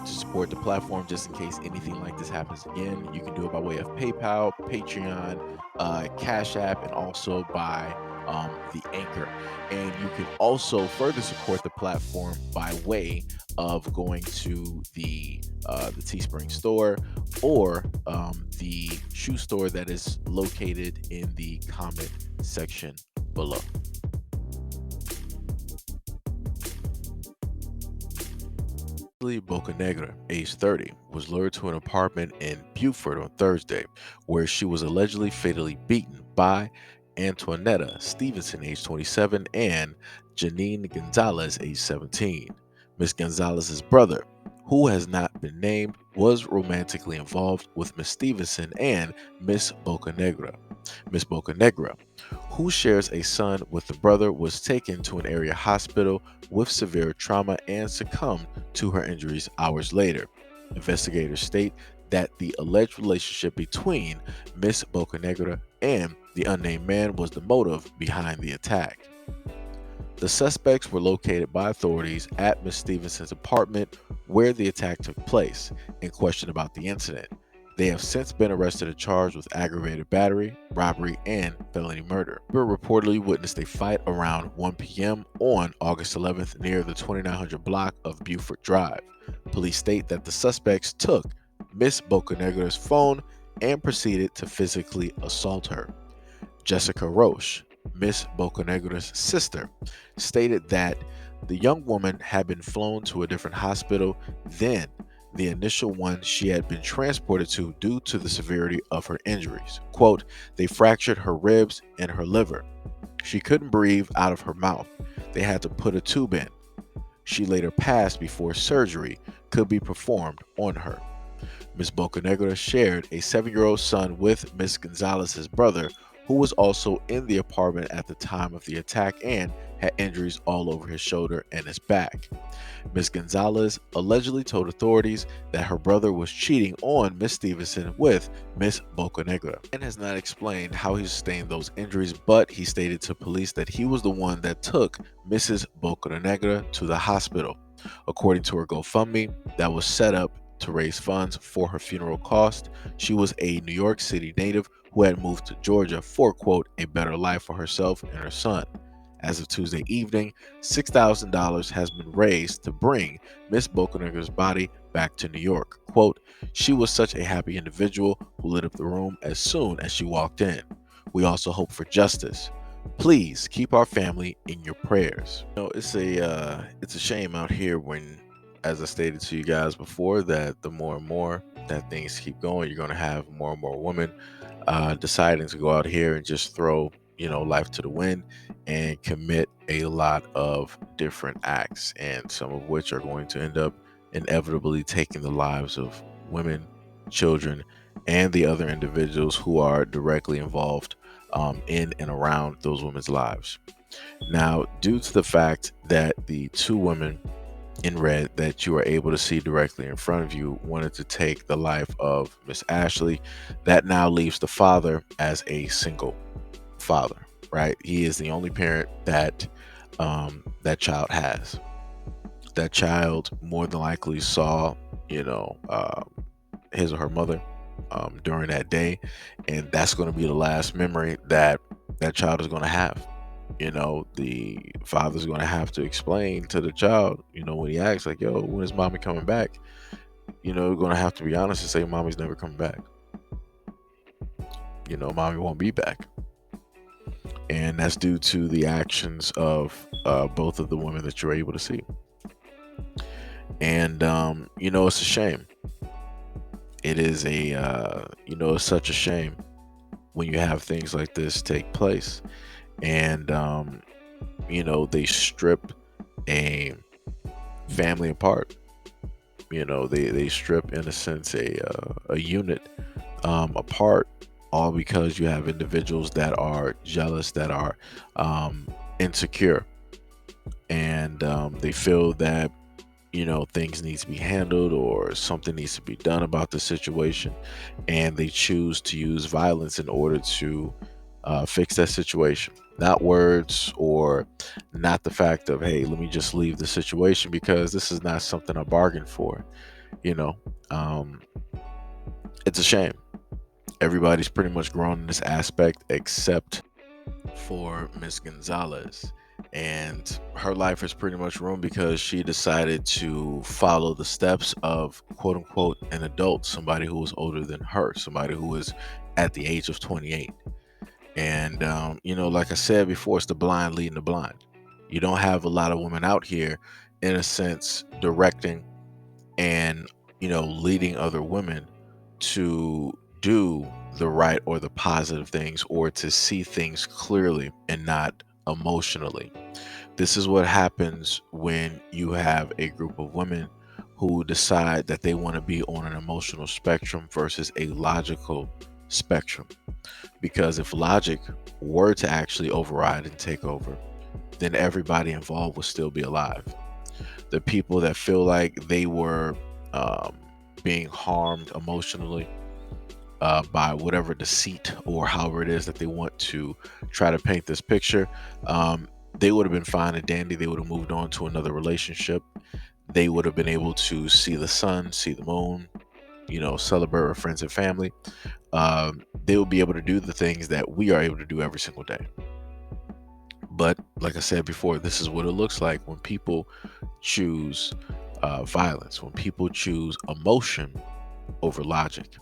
to support the platform just in case anything like this happens again, you can do it by way of PayPal, Patreon, Cash App, and also by the Anchor. And you can also further support the platform by way of going to the Teespring store or the shoe store that is located in the comment section below. Bocanegra, age 30, was lured to an apartment in Beaufort on Thursday, where she was allegedly fatally beaten by Antoinetta Stevenson, age 27, and Janine Gonzalez, age 17. Miss Gonzalez's brother, who has not been named, was romantically involved with Miss Stevenson and Miss Bocanegra. Miss Bocanegra, who shares a son with the brother, was taken to an area hospital with severe trauma and succumbed to her injuries hours later. Investigators state that the alleged relationship between Miss Bocanegra and the unnamed man was the motive behind the attack. The suspects were located by authorities at Miss Stevenson's apartment where the attack took place and questioned about the incident. They have since been arrested and charged with aggravated battery, robbery, and felony murder. They reportedly witnessed a fight around 1 p.m. on August 11th near the 2900 block of Beaufort Drive. Police state that the suspects took Miss Bocanegra's phone and proceeded to physically assault her. Jessica Roche, Miss Bocanegra's sister, stated that the young woman had been flown to a different hospital than the initial one she had been transported to due to the severity of her injuries. Quote, they fractured her ribs and her liver. She couldn't breathe out of her mouth. They had to put a tube in. She later passed before surgery could be performed on her. Miss Bocanegra shared a 7-year-old son with Miss Gonzalez's brother, who was also in the apartment at the time of the attack and had injuries all over his shoulder and his back. Miss Gonzalez allegedly told authorities that her brother was cheating on Miss Stevenson with Miss Bocanegra and has not explained how he sustained those injuries, but he stated to police that he was the one that took Mrs. Bocanegra to the hospital. According to her GoFundMe that was set up to raise funds for her funeral cost, she was a New York City native who had moved to Georgia for, quote, a better life for herself and her son. As of Tuesday evening, $6,000 has been raised to bring Miss Bocanegra's body back to New York. Quote, she was such a happy individual who lit up the room as soon as she walked in. We also hope for justice. Please keep our family in your prayers. It's a shame out here when, as I stated to you guys before, that the more and more that things keep going, you're going to have more and more women deciding to go out here and just throw life to the wind and commit a lot of different acts, and some of which are going to end up inevitably taking the lives of women, children, and the other individuals who are directly involved in and around those women's lives. Now, due to the fact that the two women in red that you are able to see directly in front of you wanted to take the life of Miss Ashley, that now leaves the father as a single father, right? He is the only parent that that child has. That child more than likely saw, his or her mother during that day, and that's going to be the last memory that that child is going to have. The father's going to have to explain to the child, when he asks, like, yo, when is mommy coming back? You're going to have to be honest and say, mommy's never coming back. Mommy won't be back. And that's due to the actions of both of the women that you're able to see. And, it's a shame. It is it's such a shame when you have things like this take place. And, they strip a family apart. They strip, in a sense, a unit apart, all because you have individuals that are jealous, that are insecure, and they feel that things need to be handled or something needs to be done about the situation, and they choose to use violence in order to fix that situation. Not words, or not the fact of, hey, let me just leave the situation because this is not something I bargained for. You know, um, it's a shame. Everybody's pretty much grown in this aspect except for Miss Gonzalez. And her life is pretty much ruined because she decided to follow the steps of quote unquote an adult, somebody who was older than her, somebody who was at the age of 28. And, like I said before, it's the blind leading the blind. You don't have a lot of women out here, in a sense, directing and, leading other women to do the right or the positive things or to see things clearly and not emotionally. This is what happens when you have a group of women who decide that they want to be on an emotional spectrum versus a logical spectrum. Because if logic were to actually override and take over, then everybody involved would still be alive. The people that feel like they were um, being harmed emotionally by whatever deceit or however it is that they want to try to paint this picture, they would have been fine and dandy. They would have moved on to another relationship. They would have been able to see the sun, see the moon, celebrate with friends and family. They will be able to do the things that we are able to do every single day. But like I said before, this is what it looks like when people choose violence, when people choose emotion over logic.